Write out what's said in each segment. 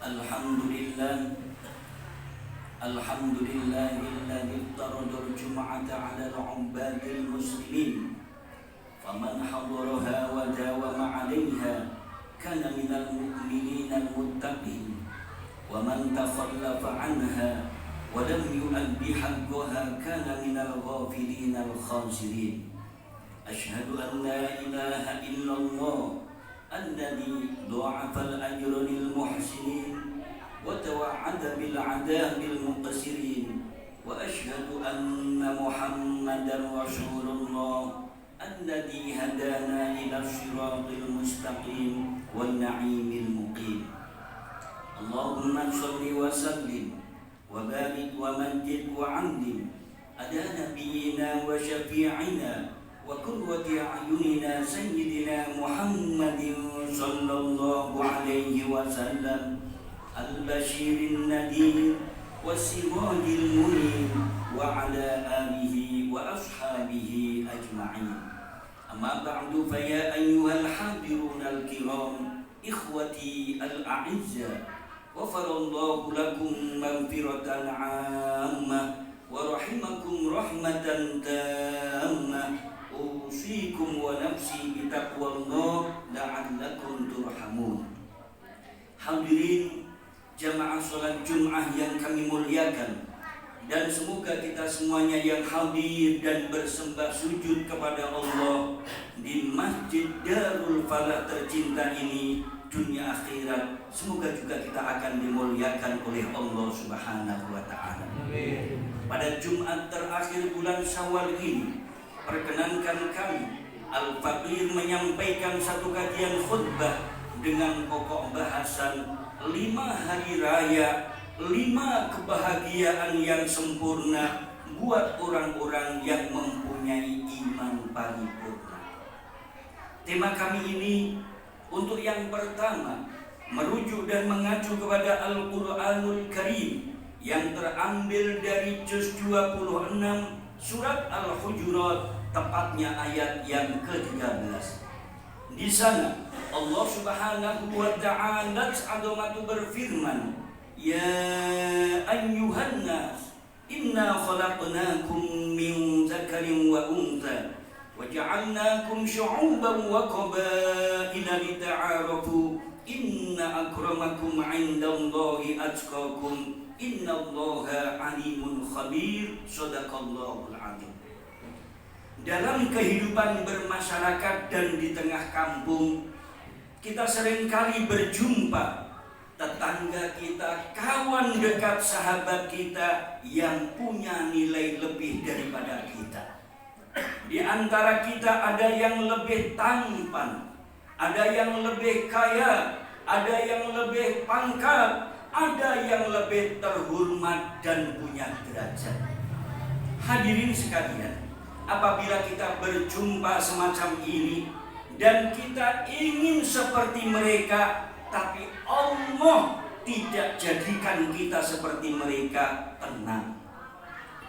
Alhamdulillah Alhamdulillahilladzi iftarada al-jum'ata 'ala al-'ubadil muslimin faman hadaraha wa dawama 'alayha kana minal mu'minina al-muttaqin wa man takhallafa 'anha wa lam yu'addi haqqaha kana minal ghafilina al-khasirin. Asyhadu an la ilaha illallah alladzi dha'afa al-ajra lil muhsinin wa tawa'ada bil 'adabil muqsirin wa asyhadu anna Muhammadar Rasulullah alladzi hadana ila siratil mustaqim wan na'imil muqim. Allahumma shalli wa sallim wa barik wa majid wa 'azim ala nabiyyina wa syafi'ina wa qurrati a'yunina sayyidina Muhammadin sallallahu alaihi wasallam al-basyirin nadhir was-sirajil munir wa ala alihi wa ashabihi ajma'in. Amma ba'du, fa ya ayyuhal hadirun al-kiram ikhwati al-a'izza ghafarallahu lakum maghfiratan 'ammah wa rahimakum rahmatan tammah. Usikum wa nafsi bitaqwallah la'allakum turhamun. Hadirin jamaah salat Jum'ah yang kami muliakan, dan semoga kita semuanya yang hadir dan bersembah sujud kepada Allah di Masjid Darul Falah tercinta ini dunia akhirat, semoga juga kita akan dimuliakan oleh Allah Subhanahu wa taala. Pada Jumat terakhir bulan Syawal ini, perkenankan kami Al-Faqih menyampaikan satu kajian khutbah dengan pokok bahasan 5 hari raya, 5 kebahagiaan yang sempurna buat orang-orang yang mempunyai iman paripurna. Tema kami ini untuk yang pertama merujuk dan mengacu kepada Al-Quranul Karim yang terambil dari juz 26 surat Al-Hujurat, tepatnya ayat yang ke-13. Di sana Allah Subhanahu wa ta'ala azamatu berfirman, ya ayyuhan nas inna khalaqnakum min dzakarin wa untha wa ja'alnakum syu'uban wa qabaila lita'arafu inna akramakum 'indallahi atqakum innallaha 'alimun khabir. Shadaqallahul 'azim. Dalam kehidupan bermasyarakat dan di tengah kampung, kita seringkali berjumpa tetangga kita, kawan dekat, sahabat kita yang punya nilai lebih daripada kita. Di antara kita ada yang lebih tampan, ada yang lebih kaya, ada yang lebih pangkat, ada yang lebih terhormat dan punya derajat. Hadirin sekalian, apabila kita berjumpa semacam ini dan kita ingin seperti mereka, tapi Allah tidak jadikan kita seperti mereka, tenang.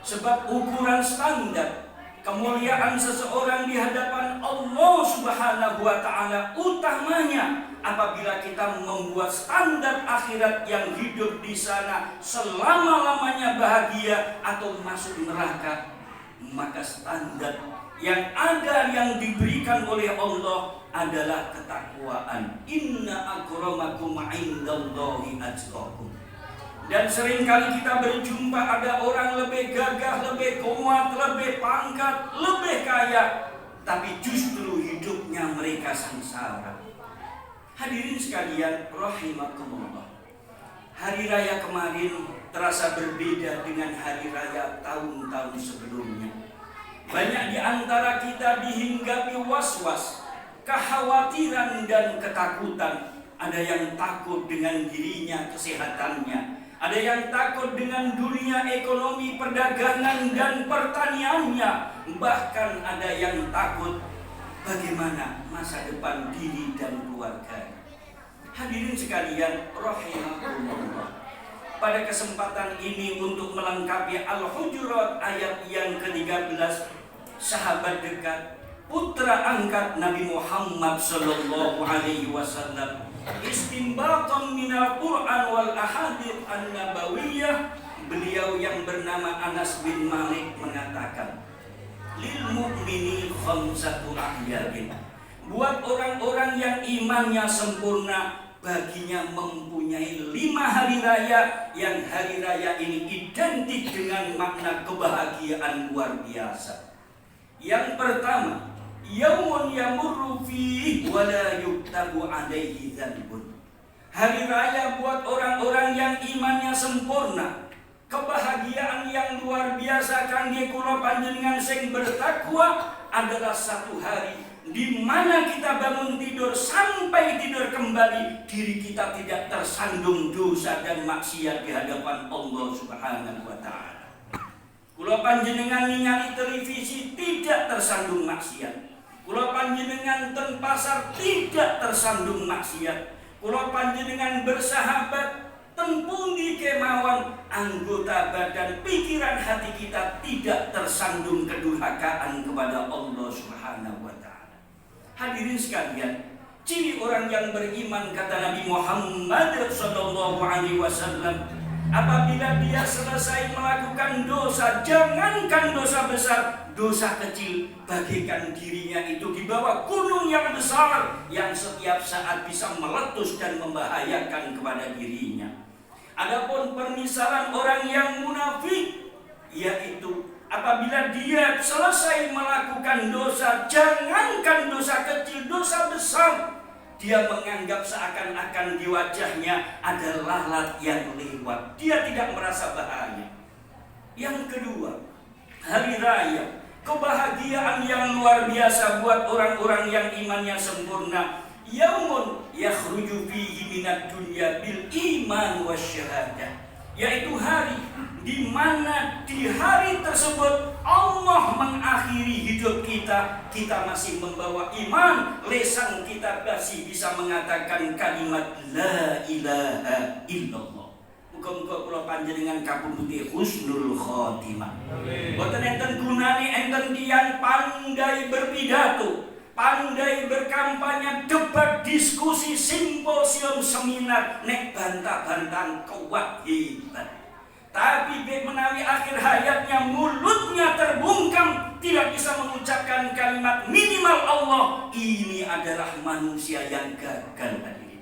Sebab ukuran standar kemuliaan seseorang di hadapan Allah Subhanahu wa ta'ala utamanya apabila kita membuat standar akhirat yang hidup di sana selama-lamanya bahagia atau masuk neraka, maka standar yang ada yang diberikan oleh Allah adalah ketakwaan. Inna akramakum 'indallahi atqakum. Dan seringkali kita berjumpa ada orang lebih gagah, lebih kuat, lebih pangkat, lebih kaya, tapi justru hidupnya mereka sengsara. Hadirin sekalian rahimakumullah, hari raya kemarin terasa berbeda dengan hari raya tahun-tahun sebelumnya. Banyak di antara kita dihinggapi was-was, kekhawatiran dan ketakutan. Ada yang takut dengan dirinya, kesehatannya. Ada yang takut dengan dunia ekonomi, perdagangan dan pertaniannya. Bahkan ada yang takut bagaimana masa depan diri dan keluarga. Hadirin sekalian rahimakumullah, pada kesempatan ini untuk melengkapi Al-Hujurat ayat yang ke-13, sahabat dekat, putra angkat Nabi Muhammad sallallahu alaihi wasallam, istinbatan minal Quran wal ahadits an-nabawiyah, beliau yang bernama Anas bin Malik mengatakan, lil mu'mini khamsatu ahyadin, buat orang-orang yang imannya sempurna, baginya mempunyai 5 hari raya, yang hari raya ini identik dengan makna kebahagiaan luar biasa. Yang pertama, yaumun yamurru fihi wa la yuktabu alaihi dzanbun. Hari raya buat orang-orang yang imannya sempurna, kebahagiaan yang luar biasa kangge kula panjenengan sing bertakwa adalah satu hari di mana kita bangun tidur sampai tidur kembali, diri kita tidak tersandung dosa dan maksiat di hadapan Allah Subhanahu wa taala. Kula panjenengan ningali televisi tidak tersandung maksiat. Kula panjenengan ten pasar tidak tersandung maksiat. Kula panjenengan bersahabat ten pundi kemawon, anggota badan pikiran hati kita tidak tersandung kedurhakaan kepada Allah Subhanahu wa taala. Hadirin sekalian, ciri orang yang beriman kata Nabi Muhammad sallallahu alaihi wasallam, apabila dia selesai melakukan dosa, jangankan dosa besar, dosa kecil, bagikan dirinya itu di bawah gunung yang besar yang setiap saat bisa meletus dan membahayakan kepada dirinya. Adapun permisalan orang yang munafik, yaitu apabila dia selesai melakukan dosa, jangankan dosa kecil, dosa besar, dia menganggap seakan-akan di wajahnya ada lalat yang lewat. Dia tidak merasa bahaya. Yang kedua, hari raya, kebahagiaan yang luar biasa buat orang-orang yang imannya sempurna. Yaumun yakhruju fihi minad dunya bil iman wasyahadah, yaitu hari di mana di hari tersebut Allah mengakhiri hidup kita, kita masih membawa iman, lisan kita masih bisa mengatakan kalimat la ilaha illallah. Muga-muga kula panjenengan kapunduti husnul khotimah. Boten enten gunane enten tiyang pandai berpidato, pandai berkampanye, debat, diskusi, simposium, seminar, nek bantah-bantahan kuat hebat. Tapi menawi akhir hayatnya mulutnya terbungkam, tidak bisa mengucapkan kalimat minimal Allah, ini adalah manusia yang gagal hadirin.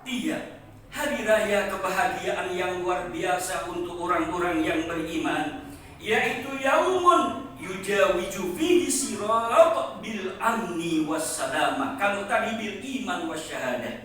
Tiga, hari raya kebahagiaan yang luar biasa untuk orang-orang yang beriman, yaitu yaumun yujawiju fihi sirat bil amni wassalamah, kamu tadi bil iman wasyahadah.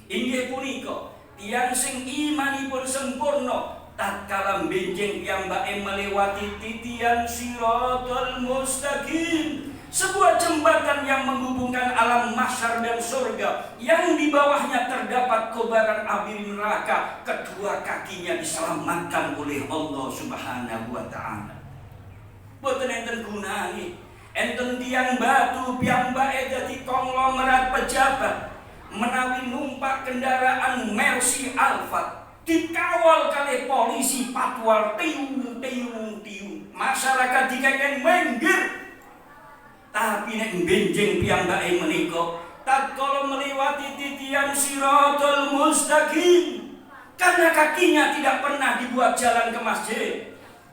Inggih punika tiyang sing imanipun sempurna, tatkala benjing piyambake melewati titian siratal mustaqim, sebuah jembatan yang menghubungkan alam mahsyar dan surga, yang di bawahnya terdapat kobaran api neraka. Kedua kakinya diselamatkan oleh Allah Subhanahu wa taala. Boten enten gunane enten tiang batu piyambake dadi konglomerat pejabat, menawi numpak kendaraan Mercy Alphard dikawal kali polisi patwal tiung, masyarakat dikeken minggir. Tapi nek benjing piyambake menika tatkala melewati titian siratal mustaqim, karena kakinya tidak pernah dibuat jalan ke masjid,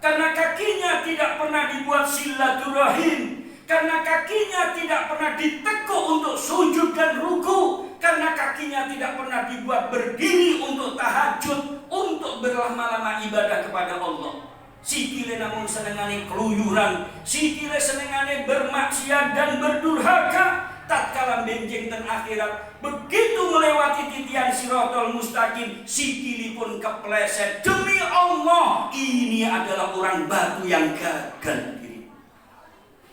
karena kakinya tidak pernah dibuat silaturahim, karena kakinya tidak pernah ditekuk untuk sujud dan ruku, karena kakinya tidak pernah dibuat berdiri untuk tahajud, untuk berlama-lama ibadah kepada Allah. Sikile namun senengane keluyuran, sikile senengane bermaksiat dan berdurhaka. Tatkala benjing ten akhirat, begitu melewati titian siratal mustaqim, sikilipun kepleset. Demi Allah, ini adalah orang batu yang gagal.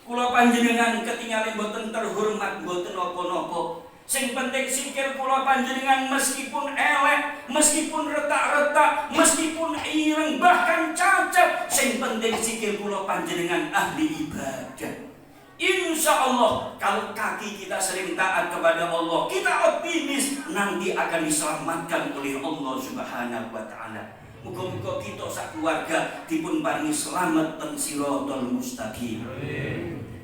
Kula panjenengan ketinggalan boten terhormat, boten napa-napa. Sing penting sikil kula panjenengan meskipun elek, meskipun retak-retak, meskipun ireng, bahkan cacat, sing penting sikil kula panjenengan ahli ibadah. Insya Allah kalau kaki kita sering taat kepada Allah, kita optimis nanti akan diselamatkan oleh Allah Subhanahu wa taala. Muga-muga kita sak keluarga dipun paringi selamat ten siratal mustaqim.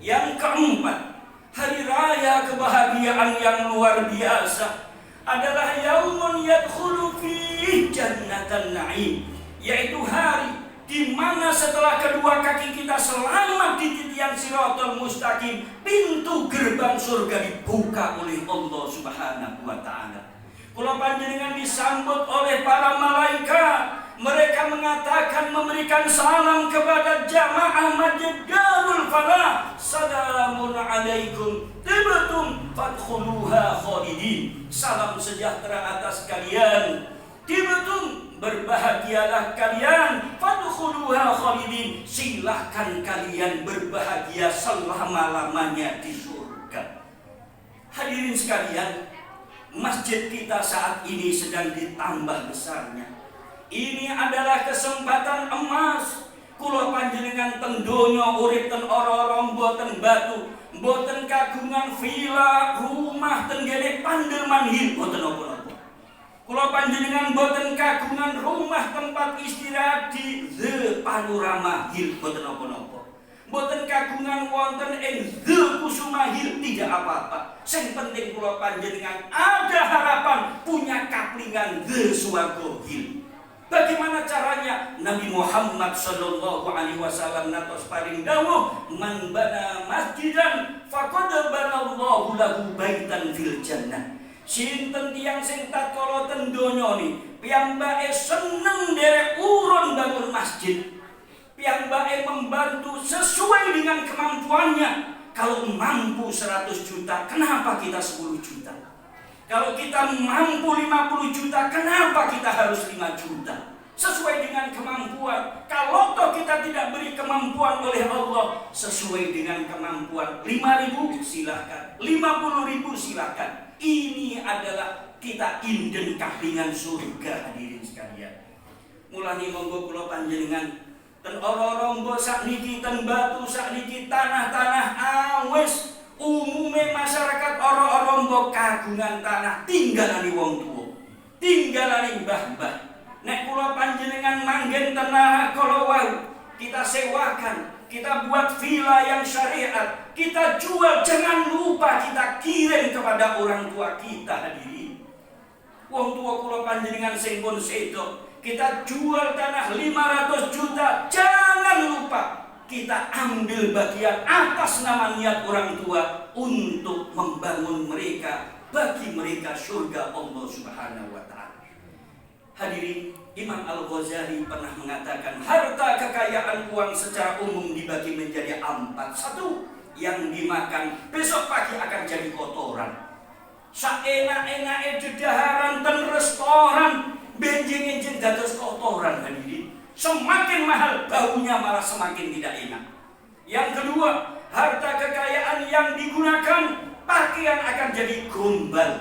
Yang keempat, hari raya kebahagiaan yang luar biasa adalah yaumun yadkhulu fihi jannatan na'im, yaitu hari di mana setelah kedua kaki kita selamat di titian Shiratal Mustaqim, pintu gerbang surga dibuka oleh Allah Subhanahu wa taala. Kula panjenengan disambut oleh para malaikat. Mereka mengatakan, memberikan salam kepada jamaah Masjid Darul Falah. Assalamun alaikum tibtum fadkhuluha khalidin. Salam sejahtera atas kalian. Tibtum, berbahagialah kalian. Fadkhuluha khalidin, silahkan kalian berbahagia selama-lamanya di surga. Hadirin sekalian, masjid kita saat ini sedang ditambah besarnya. Ini adalah kesempatan emas. Kula panjenengan ten donya urip ten ora-ora mboten batu, mboten kagungan villa, rumah ten gene Pandelman Hill, mboten napa-napa. Kula panjenengan mboten kagungan rumah tempat istirahat di The Panorama Hill, mboten napa-napa. Mboten kagungan wonten ing The Kusuma Hill, tidak apa-apa. Sing penting kula panjenengan ada harapan punya kaplingan The Swarga Hill. Bagaimana caranya? Nabi Muhammad sallallahu alaihi wasallam natos paring dawuh, man bana masjidan faqad banallahu lahu baitan fil jannah. Sinten tiyang sing tatkala ten donya ni piyambake seneng derek urun bangun masjid, piyambake membantu sesuai dengan kemampuannya. Kalau mampu 100 juta, kenapa kita 10 juta? Kalau kita mampu 50 juta, kenapa kita harus 5 juta? Sesuai dengan kemampuan. Kalau toh kita tidak beri kemampuan oleh Allah, sesuai dengan kemampuan, 5.000 silahkan, 50.000 silahkan. Ini adalah kita inden kaplingan surga, hadirin sekalian. Mulane monggo kula panjenengan ten ora-ora mbok sakniki ten batu sakniki tanah-tanah awis. Umume masyarakat ora-ora mbok kagungan tanah tinggalane wong tuwa, tinggalane mbah-mbah. Nek kula panjenengan manggen tanah kala wau, kita sewakan, kita buat villa yang syariat, kita jual, jangan lupa kita kirim kepada orang tua kita, hadirin. Wong tua kula panjenengan sing pun sedo, kita jual tanah 500 juta, jangan lupa kita ambil bagian atas nama niat orang tua untuk membangun mereka, bagi mereka surga Allah Subhanahu wa taala. Hadirin, Imam Al-Ghazali pernah mengatakan, harta kekayaan uang secara umum dibagi menjadi 4. 1, yang dimakan besok pagi akan jadi kotoran. Saenak-enake dedaharan ten restoran, benjing-benjing dados kotoran, hadirin. Semakin mahal, baunya malah semakin tidak enak. Yang kedua, harta kekayaan yang digunakan, pakaian akan jadi gombal,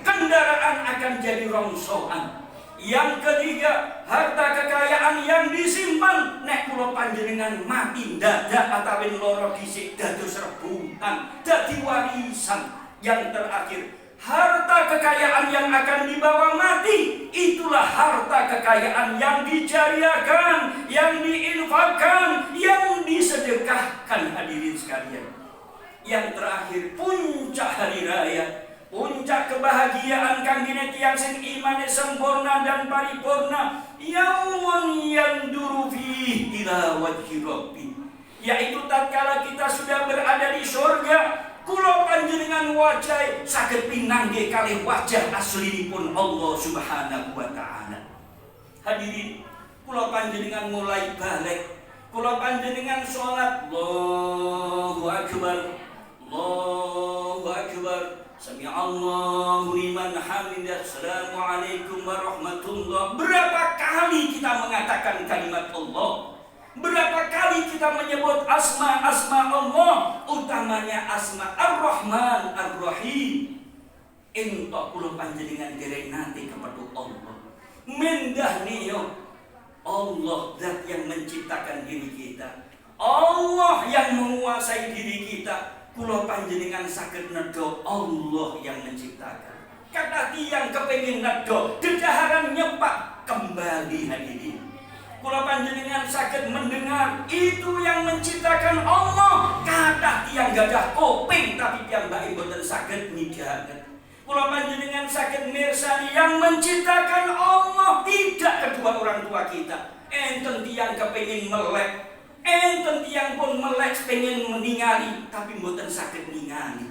kendaraan akan jadi rongsokan. Yang ketiga, harta kekayaan yang disimpan, nek kula panjenengan mati dadak atawin loro dhisik dados rebutan, dadi warisan. Yang terakhir, harta kekayaan yang akan dibawa mati, itulah harta kekayaan yang dijariakan, yang diinfakkan, yang disedekahkan, hadirin sekalian. Yang terakhir, puncak hari raya, puncak kebahagiaan kangge tiyang sing imane sempurna dan paripurna, yaumun yanduru fihi ila wajhi rabbi, yaitu tatkala kita sudah berada di surga, kula panjenengan wajah saged pinangge kalih wajah aslinipun Allah Subhanahu wa taala. Hadirin, kula panjenengan mulai balik, kula panjenengan salat, Allahu akbar, Allahu akbar, sami'allahu liman hamidah, assalamualaikum warahmatullah. Berapa kali kita mengatakan kalimat Allah? Berapa kali kita menyebut asma-asma Allah, utamanya asma Ar-Rahman Ar-Rahim. Entok kula panjenengan dereng nate kepada Allah. Mendah niyo Allah zat yang menciptakan diri kita, Allah yang menguasai diri kita. Kula panjenengan saged nedha Allah yang menciptakan. Kata tiyang kepengin nedha dedaharan nyepak kembali, hadirin. Kula panjenengan saged mendengar itu yang menciptakan Allah. Kathah tiyang gadah kuping tapi piyambake boten saged midhanget. Kula panjenengan saged mirsani yang menciptakan Allah, tidak kedua orang tua kita. Enten tiyang kepengin melek, enten tiyang pun melek pengen meningali tapi boten saged ningali.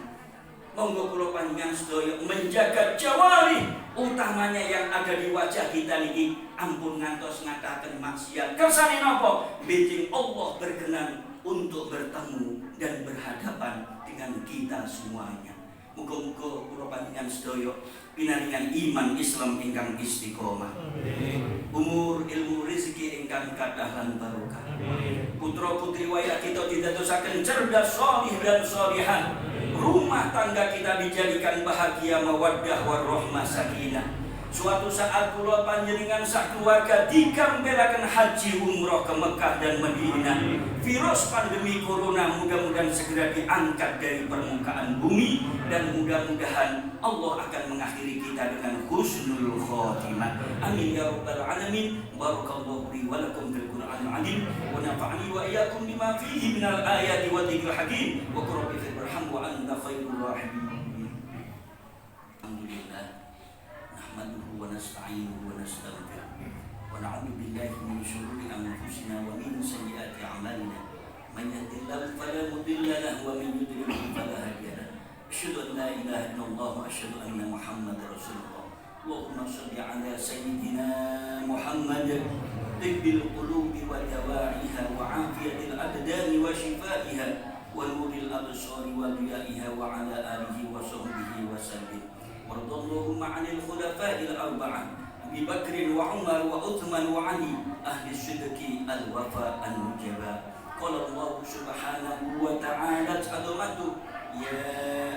Monggo kula panjenengan sedaya menjaga jawari utamanya yang ada di wajah kita niki, ampun ngantos ngataken maksiat. Kersane napa? Benjing Allah berkenan untuk bertemu dan berhadapan dengan kita semuanya. Muga-muga kula panjenengan sedaya pinaringan iman Islam ingkang istiqomah. Umur ilmu rezeki ingkang kathah lan barokah. Putra putri wayah kita didadosaken cerdas, shalih dan shalihan. Rumah tangga kita dijadikan bahagia, mawaddah warahmah sakinah. Suatu saat kula panjenengan sak keluarga dikambelaken haji umroh ke Mekah dan Madinah. Virus pandemi corona mudah-mudahan segera diangkat dari permukaan bumi dan mudah-mudahan Allah akan mengakhiri kita dengan husnul khotimah. Amin ya rabbal alamin. Barakallahu li wa lakum fil Qur'anil azim wa nafa'ani wa iyyakum bima fihi minal ayati wa dzikril hakim wa qul rabbi firhamhu wa anta khairur rahimin. Alhamdulillah. Nahmaduhu wa nasta'inuhu wa nastaghfiruh wa na'udzu billahi min shururi anfusina wa min sayyiati a'malina. Man yahdihillahu fala mudilla lahu wa man yudlil fala hadiya lahu. Asyhadu an la ilaha illallah wa asyhadu anna Muhammadar Rasulullah. Allahumma shalli ala sayyidina Muhammad tibbil qulubi wa dawa'iha wa 'afiyatil abdani wa shifaiha wa nuril absari wa diya'iha wa ala alihi wa sahbihi wa sallim. Warḍallahum 'anil khulafa'il arba'ah Abi Bakr wa Umar wa Uthman wa Ali ahli sidqi al-wafa an-nujaba. Qala Allah subhanahu wa ta'ala azamatu ya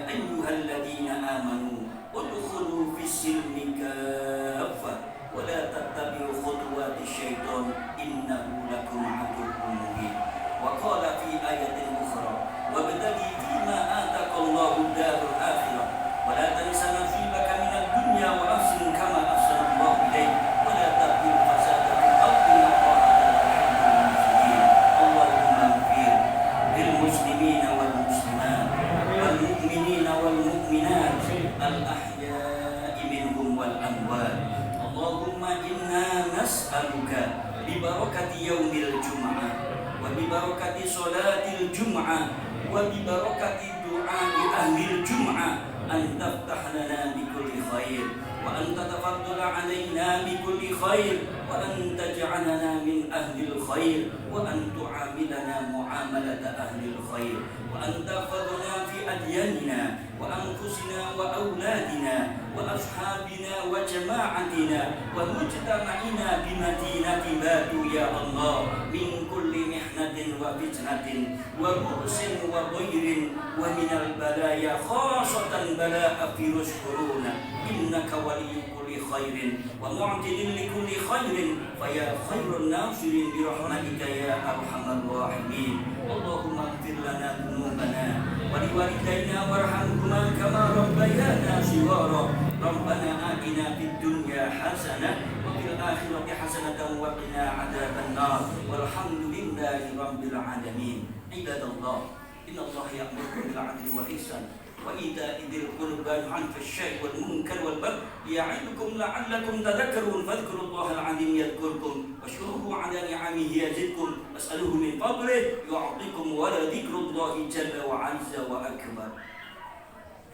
ayyuhalladzina amanu udkhulu fis-silmi kaffah wa la tattabi'u khutuwati syaitan innahu lakum 'aduwwun mubin. Wa qala fi ayatin ukhra wabtaghi fima ataqallahu ad-darul akhirah wa la tansa nasibaka minad dunya wa ahsin kama ahsana Allahu ilaik wa la tabghi al-fasada fil ardi innallaha la yuhibbul mufsidin. Allahumma ighfir lil muslimina wal muslimat wal mu'minina wal mu'minat al ahya'i minhum wal amwat. Allahumma inna nas'aluka bi barakati yaumil jum'ah wa bi barakati salatil jum'ah wa bi barakati du'a'i ahlil jum'ah an taftah lana bi kulli khair wa an tatafaddala alaina bi kulli khair wa an taj'alana min ahlil khair wa an tu'amilana mu'amalata ahlil khair wa an tahfadhna fi adyanina wa anfusina wa auladina wa ashabina wa jama'atina wa mujtama'ina bi madinati batu ya Allah min kulli mihnatin wa fitnatin wa bu'sin wa dhairin wa minal balaya khasatan bala'a virus corona innaka waliyyu kulli khairin wa mu'tidin li kulli khairin fa ya khairun nasirin bi rahmatika ya arhamar rahimin. Allahumma ighfir lana dhunubana wa liwalidayna warhamhuma kama rabbayana shighara. Rabbana atina fid dunya hasanah wa fil akhirati hasanatan wa qina adzaban nar. Walhamdulillahi rabbil alamin. Ibadallah, innallaha ya'muru bil 'adli wal ihsan wa ita'i dzil qurba wa yanha 'anil fahsya'i wal munkari wal baghi ya'idukum la'allakum tadhakkarun. Fadhkurullaha al-'azim yadhkurkum washkuruhu 'ala ni'amihi yazidkum was'aluhu min fadlihi yu'tikum wa la dzikrullahi jalla wa 'azza wa akbar.